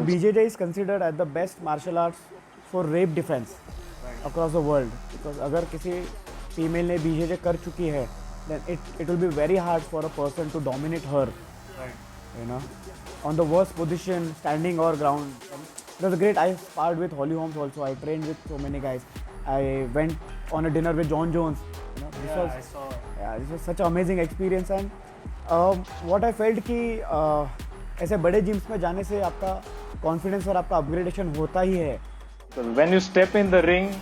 BJJ is considered as the best martial arts for rape defense across the world. Because अगर किसी female ने BJJ कर चुकी है, then it will be very hard for a person to dominate her. Right. You know, on the worst position, standing or ground. It was great. I sparred with Holly Holmes also. I trained with so many guys. I went on a dinner with John Jones. You know, this was such an amazing experience. And what I felt कि ऐसे बड़े gyms में जाने से आपका confidence और आपका upgradation होता ही है. When you step in the ring,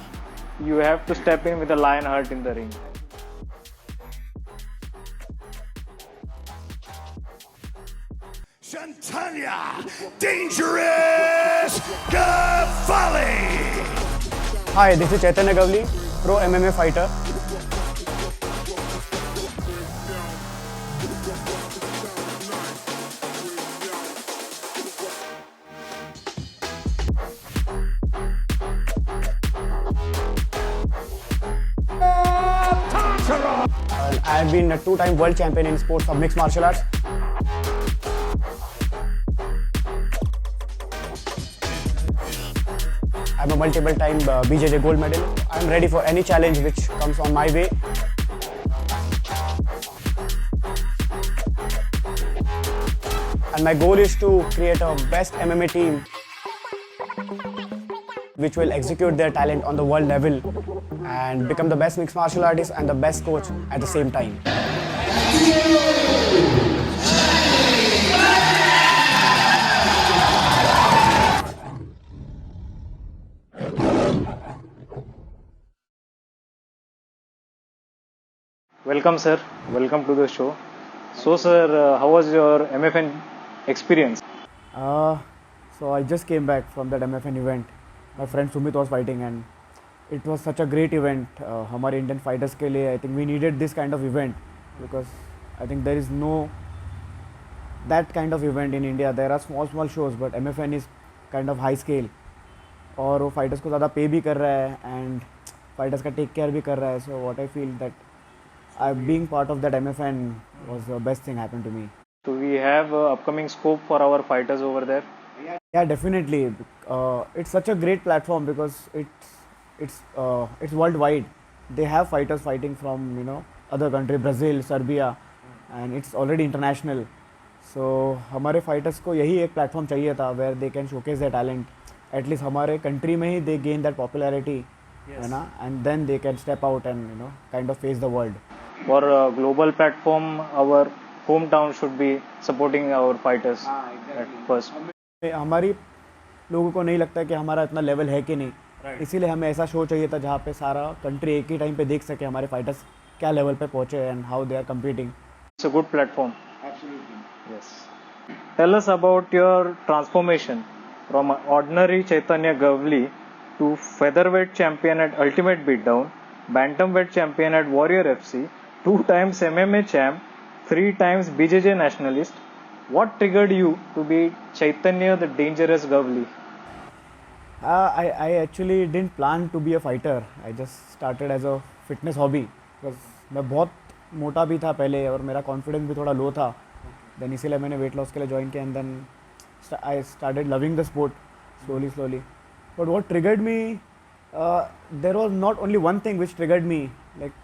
you have to step in with a lion heart in the ring. Chaitanya Dangerous Gavali. Hi, this is Chaitanya Gavali, pro MMA fighter. I have been a two-time world champion in sports of mixed martial arts. I'm a multiple-time BJJ gold medalist. I'm ready for any challenge which comes on my way. And my goal is to create a best MMA team which will execute their talent on the world level and become the best mixed martial artist and the best coach at the same time. Welcome, sir. Welcome to the show. So, sir, how was your MFN experience? So I just came back from that MFN event. My friend Sumit was fighting and it was such a great event. हमारे Indian fighters के लिए I think we needed this kind of event because I think there is no that kind of event in India. There are small shows but MFN is kind of high scale और वो fighters को ज़्यादा pay भी कर रहा है and fighters का take care भी कर रहा है. So what I feel that being part of that MFN was the best thing happened to me. So we have upcoming scope for our fighters over there. Yeah, definitely. It's such a great platform because it's worldwide. They have fighters fighting from other country, Brazil, Serbia, and it's already international. So हमारे fighters को यही एक platform चाहिए था where they can showcase their talent. At least हमारे country में ही they gain that popularity, Yes. है ना, and then they can step out and kind of face the world. For a global platform, our hometown should be supporting our fighters at first. हमारी लोगों को नहीं लगता कि हमारा इतना लेवल है कि नहीं, इसीलिए हमें ऐसा शो चाहिए था जहाँ पे सारा कंट्री एक ही टाइम पे देख सके हमारे फाइटर्स क्या लेवल पे पहुँचे and how they are competing. It's a good platform. Absolutely. Yes. Tell us about your transformation from ordinary Chaitanya Gavali to featherweight champion at Ultimate Beatdown, bantamweight champion at Warrior FC, 2 times MMA champ, 3 times BJJ nationalist. What triggered you to be Chaitanya the Dangerous Gavali? I actually didn't plan to be a fighter. I just started as a fitness hobby because मैं बहुत मोटा भी था पहले और मेरा confidence भी थोड़ा लो था. देन इसीलिए मैंने वेट लॉस के लिए ज्वाइन किया and then I started loving the sport slowly. But what triggered me, there was not only one thing which triggered me, like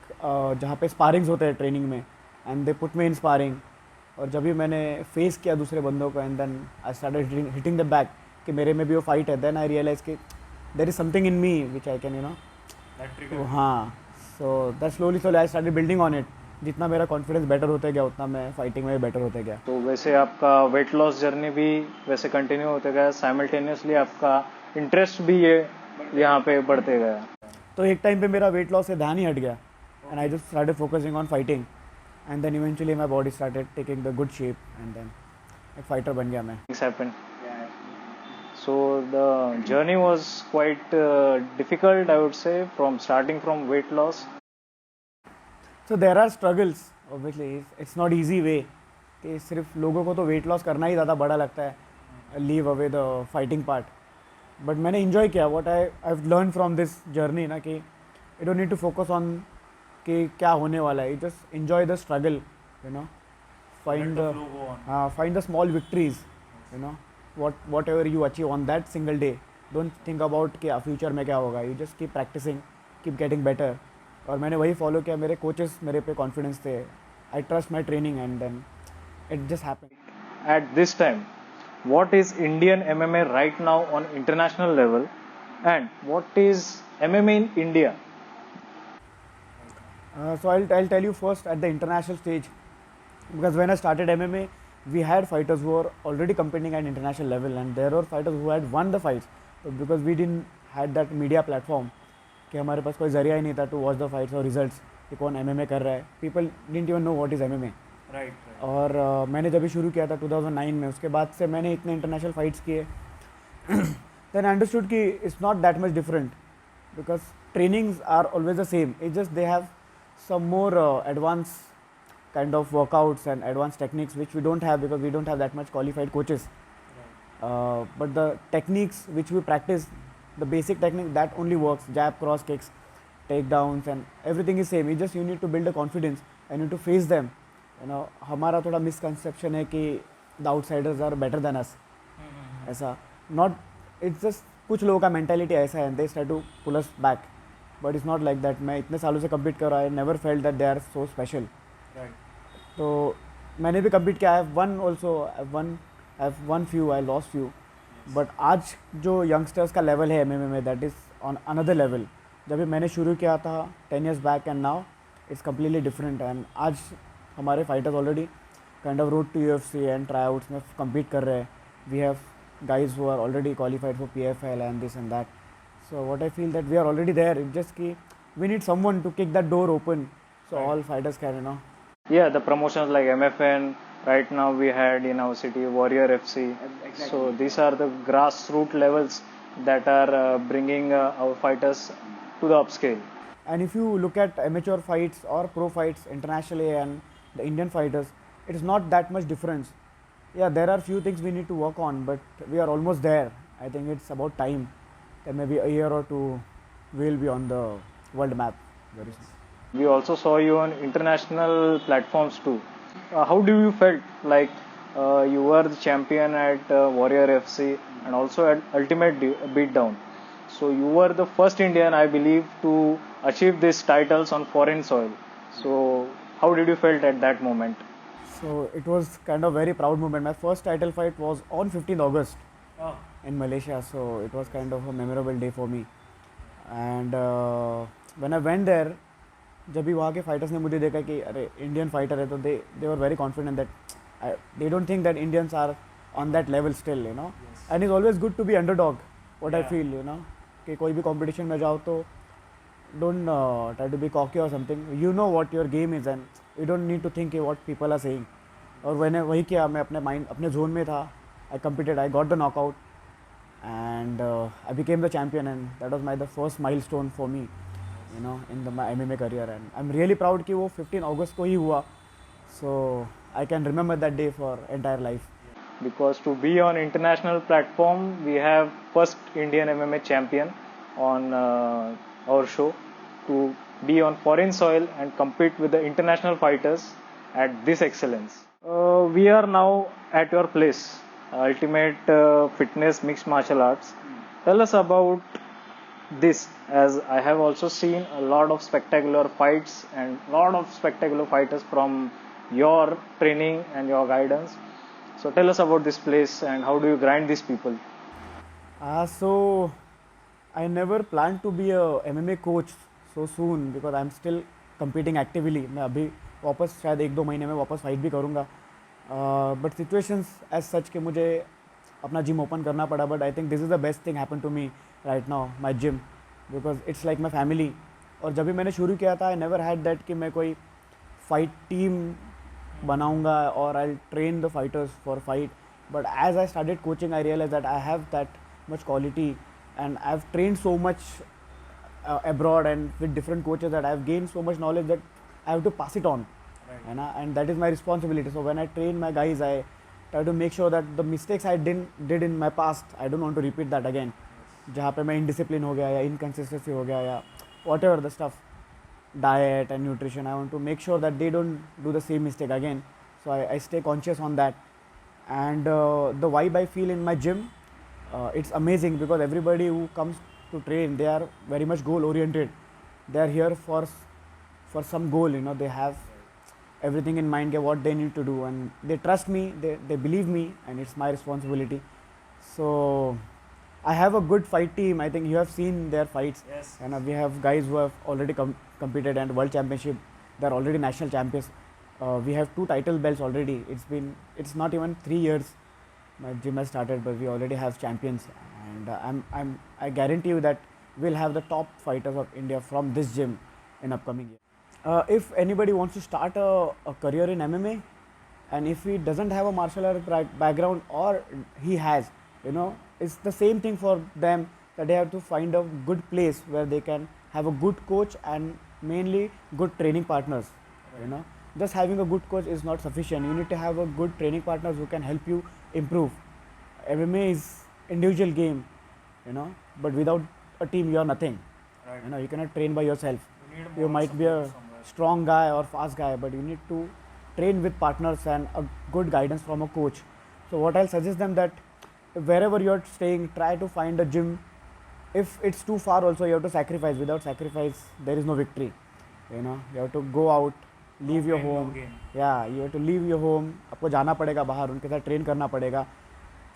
जहाँ पे sparrings होते हैं ट्रेनिंग में and they put me in sparring. और जब भी मैंने फेस किया दूसरे बंदों को and then I started hitting the back कि मेरे में भी वो फाइट है, देन आई रियलाइज कि there is something in me which I can हाँ. So that slowly I started building on it. जितना मेरा कॉन्फिडेंस बेटर होता गया उतना मैं फाइटिंग में भी बेटर होता गया. तो वैसे आपका वेट लॉस जर्नी भी वैसे कंटिन्यू होते गया, साइमल्टेनियसली आपका इंटरेस्ट भी ये यहाँ पे बढ़ते गया. तो एक टाइम पे मेरा वेट लॉस से ध्यान ही हट गया and I just started focusing on fighting and then eventually my body started taking the good shape and then एक fighter बन गया मैं. Things happened. So the journey was quite difficult, I would say, from starting from weight loss. So there are struggles, obviously. It's not easy way कि सिर्फ लोगों को तो weight loss करना ही ज़्यादा बड़ा लगता है, leave away the fighting part. But मैंने enjoy किया what I've learned from this journey ना कि you don't need to focus on कि क्या होने वाला है. You just enjoy the struggle, find the small victories, whatever you achieve on that single day, don't think about कि future में क्या होगा. You just keep practicing, keep getting better. और मैंने वही follow किया. मेरे coaches मेरे पे confidence थे. I trust my training and then it just happened. At this time, what is Indian MMA right now on international level, and what is MMA in India? So I'll tell you first at the international stage, because when I started MMA, we had fighters who were already competing at international level, and there were fighters who had won the fights. But because we didn't had that media platform, कि हमारे पास कोई जरिया ही नहीं था to watch the fights or results कि कौन MMA कर रहा है. People didn't even know what is MMA. Right. और मैंने जब भी शुरू किया था 2009 में, उसके बाद से मैंने इतने इंटरनेशनल फाइट्स किए. Then I understood कि it's not that much different, because trainings are always the same. It's just they have some more advanced kind of workouts and advanced techniques which we don't have, because we don't have that much qualified coaches. But the techniques which we practice, the basic technique, that only works. Jab, cross kicks, takedowns, and everything is same. You need to build a confidence and you need to face them. You know, हमारा थोड़ा misconception है कि the outsiders are better than us. ऐसा not, it's just कुछ लोगों का mentality ऐसा है and they try to pull us back. But it's not like that. मैं इतने सालों से compete कर रहा है, I never felt that they are so special. Right. तो मैंने भी compete किया. I have won also. I have won few. I lost few. But आज जो youngsters का level है MMA में, that is on another level. जब भी मैंने शुरू किया था 10 years back and now it's completely different. And आज हमारे fighters already kind of road to UFC and tryouts में compete कर रहे हैं. We have guys who are already qualified for PFL and this and that. So what I feel that we are already there. It's just कि we need someone to kick that door open so all fighters can, you know. Yeah, the promotions like MFN, right now we had in our city Warrior FC. Exactly. So these are the grassroots levels that are bringing our fighters to the upscale. And if you look at amateur fights or pro fights internationally and the Indian fighters, it is not that much difference. Yeah, there are few things we need to work on, but we are almost there. I think it's about time. Then maybe a year or two we'll be on the world map very soon. We also saw you on international platforms too. How do you felt like you were the champion at Warrior FC and also at Ultimate Beatdown? So you were the first Indian, I believe, to achieve these titles on foreign soil. So how did you felt at that moment? So it was kind of very proud moment. My first title fight was on 15th August in Malaysia. So it was kind of a memorable day for me. And when I went there, जब भी वहाँ के fighters ने मुझे देखा कि अरे Indian fighter है, तो they were very confident that they don't think that Indians are on that level still, you know. Yes. And it's always good to be underdog. What I feel, you know, कि कोई भी competition में जाओ तो don't try to be cocky or something. You know what your game is and you don't need to think what people are saying. और मैंने वही किया. मैं अपने माइंड अपने जोन में था. I competed. I got the knockout and I became the champion, and that was the first milestone for me, you know, in my MMA career. And I'm really proud कि वो 15 August को ही हुआ. So I can remember that day for entire life. Because to be on international platform, we have first Indian MMA champion on our show. To be on foreign soil and compete with the international fighters at this excellence. We are now at your place, Ultimate Fitness Mixed Martial Arts. Tell us about this, as I have also seen a lot of spectacular fights and lot of spectacular fighters from your training and your guidance. So tell us about this place and how do you grind these people? So I never planned to be a MMA coach so soon, because I'm still competing actively. मैं अभी वापस शायद 1-2 महीने में वापस fight भी करूँगा. But situations as such कि मुझे अपना जिम ओपन करना पड़ा. But I think this is the best thing happened to me right now, my gym, because it's like my family. और जब भी मैंने शुरू किया था, I never had that कि मैं कोई fight team बनाऊँगा or I'll train the fighters for fight. But as I started coaching, I realized that I have that much quality and I've trained so much abroad and with different coaches that I've gained so much knowledge that I have to pass it on. Right. And that is my responsibility. So when I train my guys, I try to make sure that the mistakes I did in my past, I don't want to repeat that again. जहाँ पे मैं indiscipline हो गया या inconsistency हो गया या whatever the stuff, diet and nutrition, I want to make sure that they don't do the same mistake again. So I stay conscious on that. and the vibe I feel in my gym, it's amazing because everybody who comes to train, they are very much goal oriented. They are here for some goal, you know. They have everything in mind, what they need to do, and they trust me, they believe me, and it's my responsibility. So I have a good fight team. I think you have seen their fights. Yes. And we have guys who have already competed and world championship. They're already national champions. We have 2 title belts already. It's not even 3 years my gym has started, but we already have champions. And I guarantee you that we'll have the top fighters of India from this gym in upcoming year. If anybody wants to start a career in MMA, and if he doesn't have a martial art background, or he has, you know, it's the same thing for them, that they have to find a good place where they can have a good coach and mainly good training partners. You know, just having a good coach is not sufficient. You need to have a good training partners who can help you improve. MMA is individual game, you know, but without a team you are nothing. Right. You know, you cannot train by yourself. need You moral might be a support somewhere. strong guy or fast guy, but you need to train with partners and a good guidance from a coach. So what I'll suggest them, that wherever you're staying, try to find a gym. If it's too far also, you have to sacrifice. Without sacrifice there is no victory. You know, you have to go out, leave your pain, no home. gain. Yeah, you have to leave your home. आपको जाना पड़ेगा बाहर, उनके साथ train करना पड़ेगा,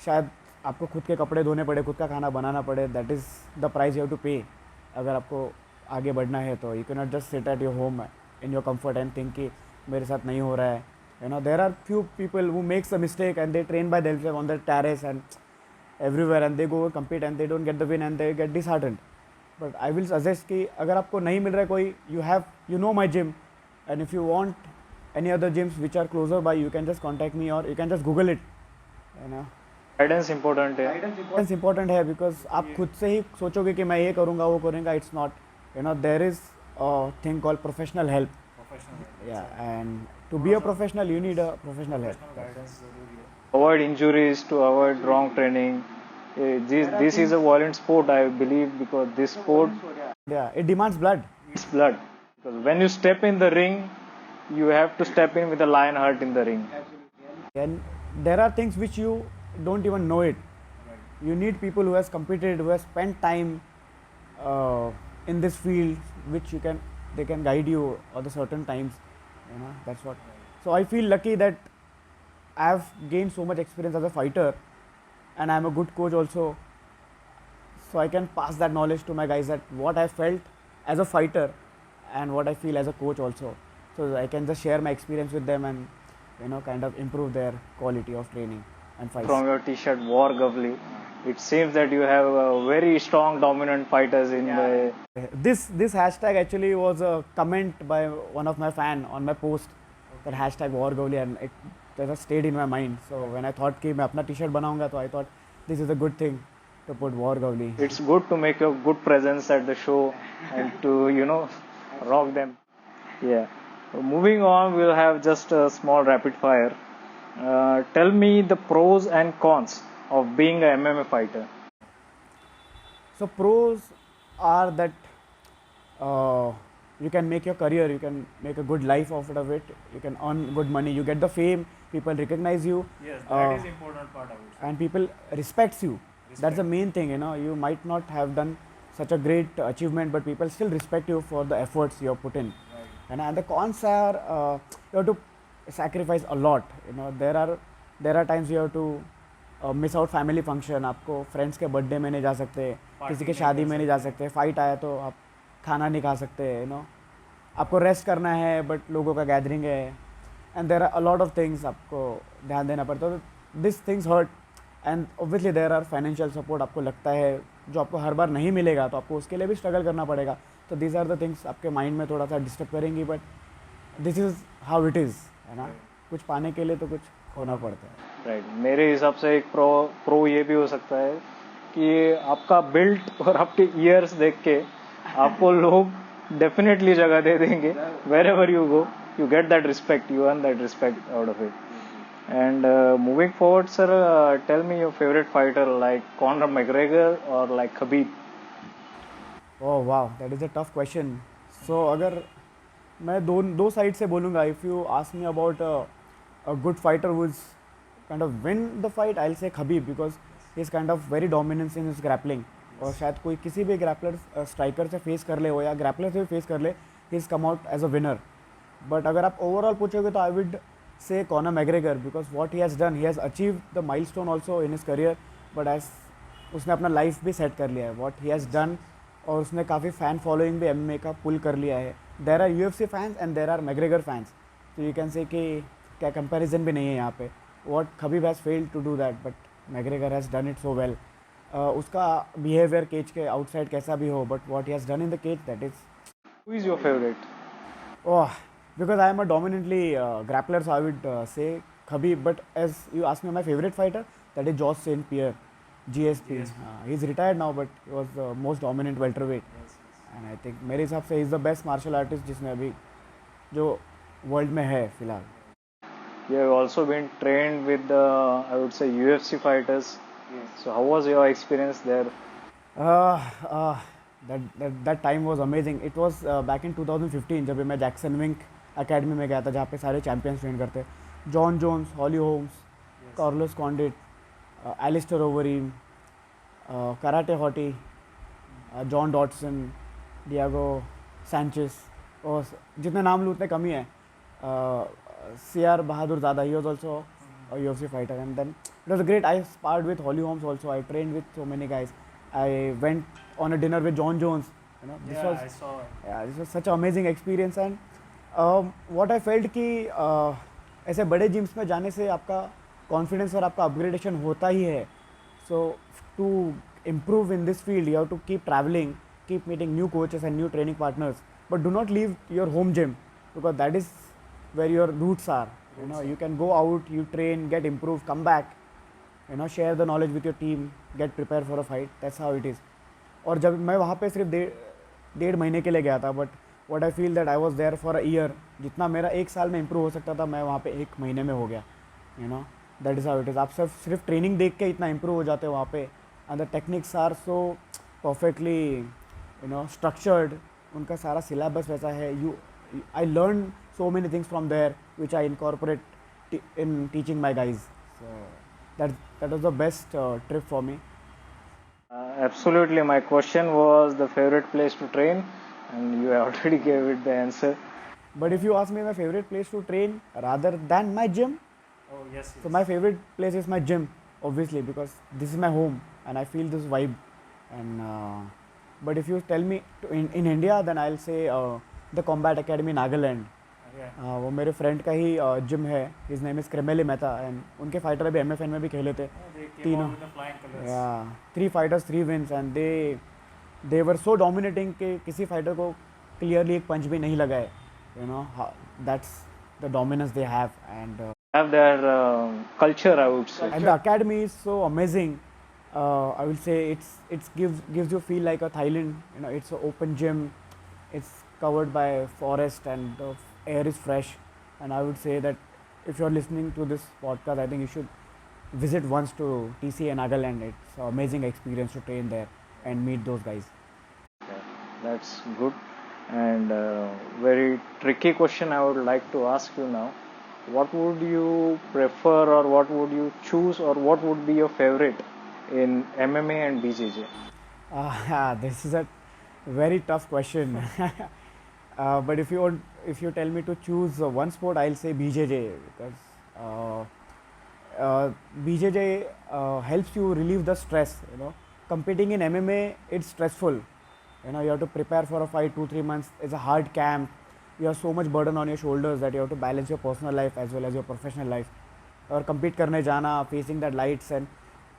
शायद आपको खुद के कपड़े धोने पड़े, खुद का खाना बनाना पड़े. That is the price you have to pay. अगर आपको आगे बढ़ना है तो you can not just sit at your home in your comfort and think कि मेरे साथ नहीं हो रहा है. You know, there are few people who makes a mistake and they train by themselves on the terrace and everywhere, and they go compete and they don't get the win and they get disheartened. But I will suggest कि अगर आपको नहीं मिल रहा है कोई, you know my gym, and if you want any other gyms which are closer by, you can just contact me or you can just Google it. You know, guidance important है. guidance important है, because आप खुद से ही सोचोगे कि मैं ये करूँगा वो करूँगा. It's not, you know, there is a thing called professional help. Yeah, and to be a professional you need a professional help. Avoid injuries, to avoid wrong training. This is a violent sport, I believe, because this sport Yeah, it demands blood. needs blood. Because when you step in the ring, you have to step in with a lion heart in the ring. And there are things which you don't even know it. You need people who has competed, who has spent time in this field, which they can guide you at the certain times. You know, that's what. So I feel lucky that I have gained so much experience as a fighter, and I am a good coach also. So I can pass that knowledge to my guys, that what I felt as a fighter and what I feel as a coach also. So I can just share my experience with them and, you know, kind of improve their quality of training and fights. From your t-shirt, War Gavali, it seems that you have very strong, dominant fighters in the. This hashtag actually was a comment by one of my fan on my post. That hashtag War Gavali, and it just stayed in my mind. So when I thought कि मैं अपना t-shirt बनाऊंगा, तो I thought this is a good thing to put War Gavali. It's good to make a good presence at the show and to, you know, rock them. Yeah. Moving on, we'll have just a small rapid fire. Tell me the pros and cons of being a MMA fighter. So pros are that you can make your career, you can make a good life out of it, you can earn good money, you get the fame, people recognize you. Yes, that is important part of it. And people respects you. That's the main thing, you know. You might not have done such a great achievement, but people still respect you for the efforts you have put in. Right. And the cons are you have to sacrifice a lot. You know, there are times you have to miss out family function. आपको friends के birthday में नहीं जा सकते, किसी के शादी में नहीं जा सकते, फाइट आया तो आप खाना नहीं खा सकते. यू नो, आपको रेस्ट करना है बट लोगों का गैदरिंग है, and there are a lot of things आपको ध्यान देना पड़ता है. This things hurt, and obviously there are financial support. आपको लगता है जो आपको हर बार नहीं मिलेगा तो आपको उसके लिए भी स्ट्रगल करना पड़ेगा. तो दीज आर द थिंग्स आपके माइंड में थोड़ा सा डिस्टर्ब करेंगी, but this is how it is, है ना. कुछ पाने के लिए तो कुछ होना पड़ता है. राइट. मेरे हिसाब से एक प्रो ये भी हो सकता है कि आपका बिल्ट और आपके ईयर्स देख के आपको लोग डेफिनेटली जगह दे देंगे. Wherever you go, you get that respect, you earn that respect out of it. And moving forward, sir, tell me your favorite fighter, like Conor McGregor or like Khabib. Oh wow, that is a tough question. So अगर मैं दो side से बोलूँगा, if you ask me about a good fighter who is kind of win the fight, I'll say Khabib, because he's kind of very dominant in his grappling. और शायद कोई किसी भी ग्रैपलर स्ट्राइकर से फेस कर ले हो या ग्रैपलर से फेस कर ले, he is come out as a winner. But अगर आप ओवरऑल पूछोगे तो I would say Conor McGregor, because what he has done, he has achieve the milestone also in his career, but as उसने अपना life भी set कर लिया है वॉट ही हैज़ डन. और उसने काफ़ी फ़ैन फॉलोइंग भी MMA का पुल कर लिया है. There are UFC fans and there are McGregor fans, तो यू कैन से कि क्या कंपैरिजन भी नहीं है यहाँ पे. What Khabib has failed to do that, but McGregor has done it so well. उसका बिहेवियर केज के आउटसाइड कैसा भी हो, but what he has done in the cage, that is. Who is your favorite? Oh, because I am a dominantly grappler, so I would say Khabib. But as you asked me, my favorite fighter, that is George St. Pierre, GSP. He's retired now, but he was the most dominant welterweight. And I think मेरे हिसाब से he's the best martial artist जिसने अभी जो world में है फिलहाल. You have also been trained with the, I would say, UFC fighters. So how was your experience there? That time was amazing. It was back in 2015 जब मैं JacksonWink Academy में गया था, जहाँ पे सारे चैम्पियंस ट्रेन करते. John Jones, Holly Holmes, Carlos Condit, Alistair Overeem, karate hottie, John Dodson, Diego Sanchez, और जितने नाम लूँ उतने कम ही हैं. CR बहादुर ज़्यादा, he was also a UFC fighter. And then it was great. I sparred with Holly Holmes also. I trained with so many guys. I went on a dinner with John Jones. You know, this was such an amazing experience. And what I felt कि ऐसे बड़े gyms में जाने से आपका confidence और आपका upgradation होता ही है. So to improve in this field, you have to keep traveling, keep meeting new coaches and new training partners. But do not leave your home gym, because that is where your roots are. You know, you can go out, you train, get improved, come back, you know, share the knowledge with your team, get prepared for a fight. That's how it is. और जब मैं वहाँ पे सिर्फ डेढ़ महीने के लिए गया था, but what I feel that I was there for a year. जितना मेरा एक साल में इम्प्रूव हो सकता था, मैं वहाँ पे एक महीने में हो गया. You know, that is how it is. आप सिर्फ ट्रेनिंग देख के इतना इम्प्रूव हो जाते हो वहाँ पे. And the techniques are so perfectly, you know, structured. उनका सारा सिलेबस वैसा है. I learned so many things from there, which I incorporate in teaching my guys. So that was the best trip for me. Absolutely. My question was the favorite place to train, and you already gave it the answer. But if you ask me my favorite place to train rather than my gym, so my favorite place is my gym, obviously, because this is my home and I feel this vibe. And but if you tell me in India, then I'll say the Combat Academy Nagaland. वो मेरे friend का ही gym है. His name is Kremeli Mehta, and उनके fighter अभी MFN में भी खेले थे. तीनों 3 fighters 3 wins, and they were so dominating कि किसी फाइटर को क्लियरली एक पंच भी नहीं लगा है. You no, that's the dominance they have. And Have their culture, I would say. and the academy is so amazing. I will say it's gives you feel like a Thailand. You know, it's an open gym. It's covered by forest and the air is fresh. And I would say that if you're listening to this podcast, I think you should visit once to TCA Nagaland. It's an amazing experience to train there and meet those guys. Okay, that's good. And very tricky question I would like to ask you now. What would you prefer, or what would you choose, or what would be your favorite in MMA and BJJ? This is a very tough question. But if you tell me to choose one sport, I'll say BJJ, because BJJ helps you relieve the stress. You know, competing in MMA, it's stressful. You know, you have to prepare for a fight 2-3 months. It's a hard camp. You have so much burden on your shoulders that you have to balance your personal life as well as your professional life. Or compete करने जाना, facing that lights, and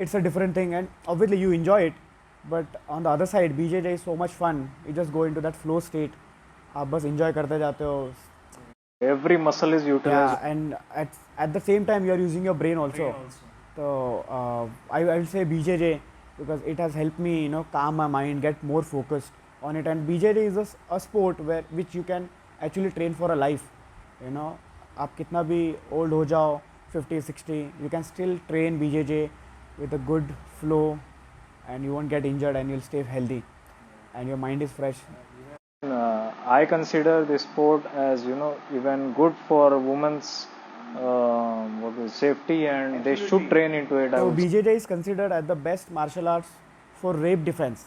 it's a different thing. And obviously you enjoy it, but on the other side, BJJ is so much fun. You just go into that flow state. आप बस enjoy करते जाते हो. Every muscle is utilized. Yeah, and at the same time you are using your brain also. So I will say BJJ, because it has helped me, you know, calm my mind, get more focused on it. And BJJ is a sport which you can actually train for a life. You know, आप कितना भी old हो जाओ, 50-60, you can still train BJJ with a good flow, and you won't get injured, and you'll stay healthy, and your mind is fresh. I consider this sport as, you know, even good for women's safety, and they should train into it. So BJJ is considered as the best martial arts for rape defense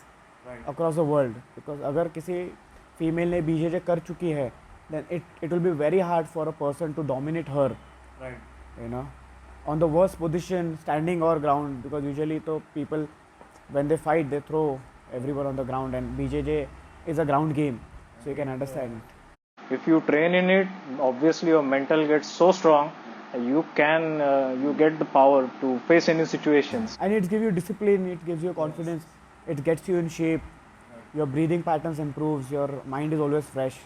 across the world, because अगर किसी female ने BJJ कर चुकी है, then it will be very hard for a person to dominate her. Right. You know, on the worst position, standing or ground, because usually तो people when they fight they throw everyone on the ground, and BJJ is a ground game, so you can understand. If you train in it, obviously your mental gets so strong, you get the power to face any situations. And it gives you discipline, it gives you confidence, it gets you in shape, your breathing patterns improves, your mind is always fresh,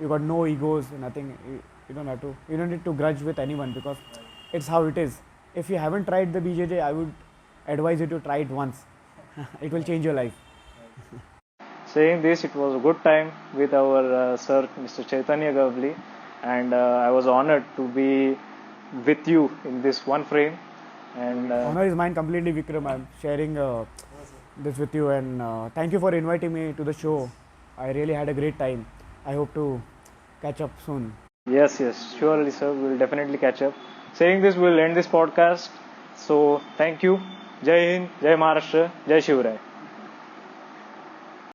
you got no egos, nothing. You don't need to grudge with anyone, because it's how it is. If you haven't tried the BJJ, I would advise you to try it once. It will change your life. Saying this, it was a good time with our sir, Mr. Chaitanya Gavali, and I was honored to be with you in this one frame. And honor is mine completely, Vikram. I'm sharing this with you, and thank you for inviting me to the show. I really had a great time. I hope to catch up soon. Yes, surely, sir. We'll definitely catch up. Saying this, we'll end this podcast. So, thank you. Jai Hind, Jai Maharashtra, Jai Shivrai.